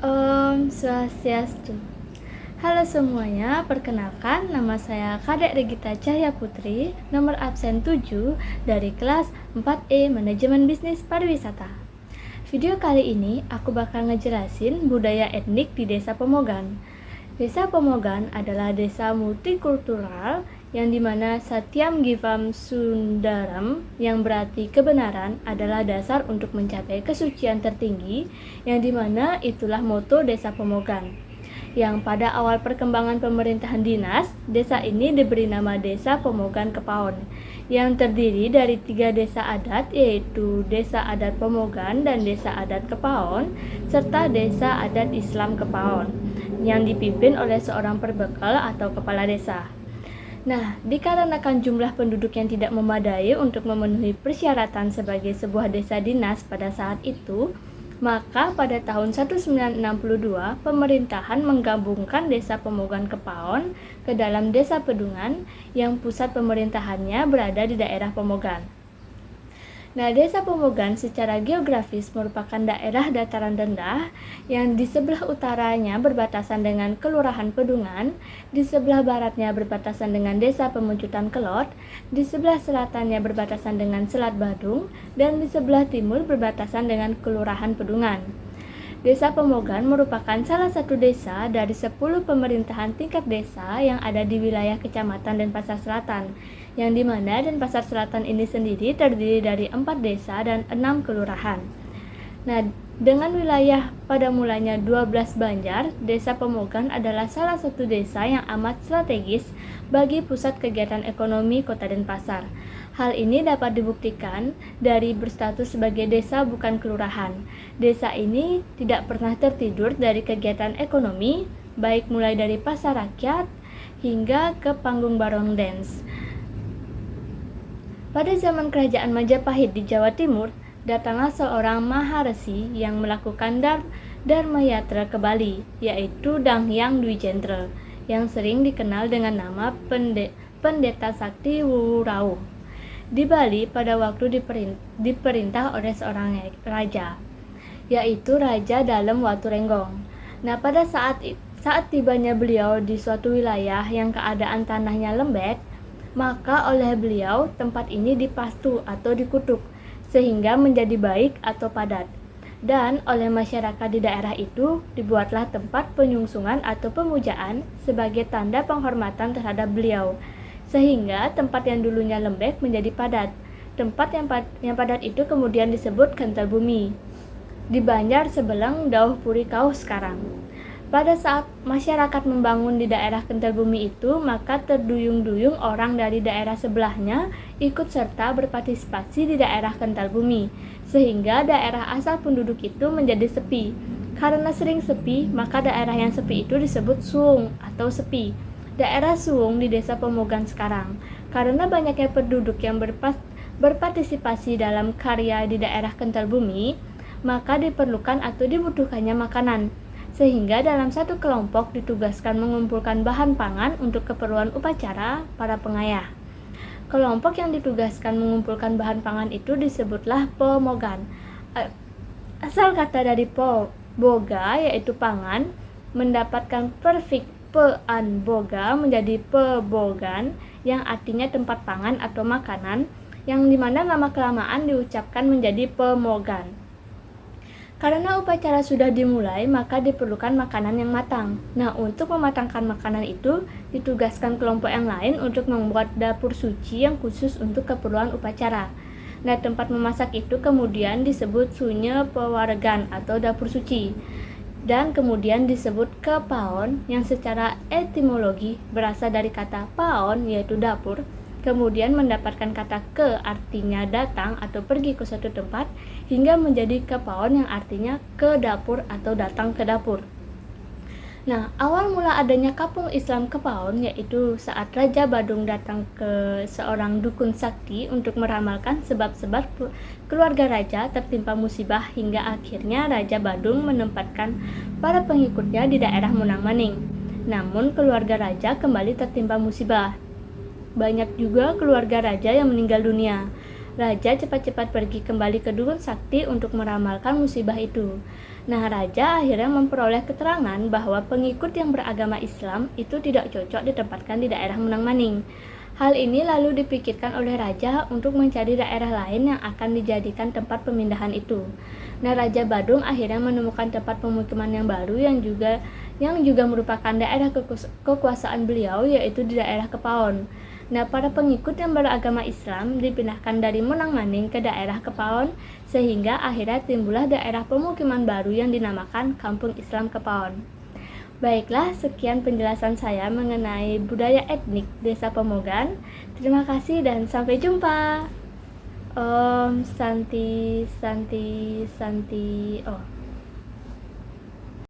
Om Swastiastu. Halo semuanya, perkenalkan nama saya Kadek Regita Cahya Putri, nomor absen 7 dari kelas 4E Manajemen Bisnis Pariwisata. Video kali ini aku bakal ngejelasin budaya etnik di Desa Pemogan. Desa Pemogan adalah desa multikultural yang dimana Satyam Givam Sundaram, yang berarti kebenaran, adalah dasar untuk mencapai kesucian tertinggi, yang dimana itulah moto Desa Pemogan. Yang pada awal perkembangan pemerintahan dinas, desa ini diberi nama Desa Pemogan Kepaon, yang terdiri dari 3 desa adat, yaitu Desa Adat Pemogan dan Desa Adat Kepaon, serta Desa Adat Islam Kepaon, yang dipimpin oleh seorang perbekal atau kepala desa. Nah, dikarenakan jumlah penduduk yang tidak memadai untuk memenuhi persyaratan sebagai sebuah desa dinas pada saat itu, maka pada tahun 1962, pemerintahan menggabungkan Desa Pemogan Kepaon ke dalam Desa Pedungan yang pusat pemerintahannya berada di daerah Pemogan. Nah, Desa Pemogan secara geografis merupakan daerah dataran rendah yang di sebelah utaranya berbatasan dengan Kelurahan Pedungan, di sebelah baratnya berbatasan dengan Desa Pemuncutan Kelot, di sebelah selatannya berbatasan dengan Selat Badung, dan di sebelah timur berbatasan dengan Kelurahan Pedungan. Desa Pemogan merupakan salah satu desa dari 10 pemerintahan tingkat desa yang ada di wilayah Kecamatan Denpasar Selatan, yang dimana Denpasar Selatan ini sendiri terdiri dari 4 desa dan 6 kelurahan. Nah, dengan wilayah pada mulanya 12 banjar, Desa Pemogan adalah salah satu desa yang amat strategis bagi pusat kegiatan ekonomi Kota Denpasar. Hal ini dapat dibuktikan dari berstatus sebagai desa bukan kelurahan. Desa ini tidak pernah tertidur dari kegiatan ekonomi, baik mulai dari pasar rakyat hingga ke panggung barong dance. Pada zaman kerajaan Majapahit di Jawa Timur, datanglah seorang Maharesi yang melakukan Dharma Yatra ke Bali, yaitu Danghyang Dwijendra, yang sering dikenal dengan nama Pendeta Sakti Wuwurauh. Di Bali pada waktu diperintah oleh seorang raja, yaitu Raja Dalem Waturenggong. Nah, pada saat tibanya beliau di suatu wilayah yang keadaan tanahnya lembek, maka oleh beliau tempat ini dipastu atau dikutuk sehingga menjadi baik atau padat. Dan oleh masyarakat di daerah itu dibuatlah tempat penyungsungan atau pemujaan sebagai tanda penghormatan terhadap beliau, sehingga tempat yang dulunya lembek menjadi padat. Tempat yang padat itu kemudian disebut Kental Bumi. Di Banjar Sebelang Dauh Puri Kauh sekarang. Pada saat masyarakat membangun di daerah Kental Bumi itu, maka terduyung-duyung orang dari daerah sebelahnya ikut serta berpartisipasi di daerah Kental Bumi, sehingga daerah asal penduduk itu menjadi sepi. Karena sering sepi, maka daerah yang sepi itu disebut suung atau sepi. Daerah Suung di Desa Pemogan sekarang. Karena banyaknya penduduk yang berpartisipasi dalam karya di daerah Kental Bumi, maka diperlukan atau dibutuhkannya makanan, sehingga dalam satu kelompok ditugaskan mengumpulkan bahan pangan untuk keperluan upacara para pengayah. Kelompok yang ditugaskan mengumpulkan bahan pangan itu disebutlah Pemogan. Asal kata dari boga, yaitu pangan, mendapatkan perfik pean boga menjadi pebogan, yang artinya tempat pangan atau makanan, yang dimana lama kelamaan diucapkan menjadi Pemogan. Karena upacara sudah dimulai, maka diperlukan makanan yang matang. Nah, untuk mematangkan makanan itu, ditugaskan kelompok yang lain untuk membuat dapur suci yang khusus untuk keperluan upacara. Nah, tempat memasak itu kemudian disebut Sunye Pewaregan atau dapur suci. Dan kemudian disebut kepaon, yang secara etimologi berasal dari kata paon, yaitu dapur, kemudian mendapatkan kata ke, artinya datang atau pergi ke suatu tempat, hingga menjadi kepaon yang artinya ke dapur atau datang ke dapur. Nah, awal mula adanya kampung Islam Kepaon yaitu saat Raja Badung datang ke seorang dukun sakti untuk meramalkan sebab-sebab keluarga raja tertimpa musibah, hingga akhirnya Raja Badung menempatkan para pengikutnya di daerah Munang Maning. Namun keluarga raja kembali tertimpa musibah. Banyak juga keluarga raja yang meninggal dunia. Raja cepat-cepat pergi kembali ke dukun sakti untuk meramalkan musibah itu. Nah, raja akhirnya memperoleh keterangan bahwa pengikut yang beragama Islam itu tidak cocok ditempatkan di daerah Menang Maning. Hal ini lalu dipikirkan oleh raja untuk mencari daerah lain yang akan dijadikan tempat pemindahan itu. Nah, Raja Badung akhirnya menemukan tempat pemukiman yang baru yang juga merupakan daerah kekuasaan beliau, yaitu di daerah Kepaon. Nah, para pengikut yang beragama Islam dipindahkan dari Menang Maning ke daerah Kepaon, sehingga akhirnya timbullah daerah pemukiman baru yang dinamakan Kampung Islam Kepaon. Baiklah, sekian penjelasan saya mengenai budaya etnik Desa Pemogan. Terima kasih dan sampai jumpa. Om Santi Santi Santi. Oh.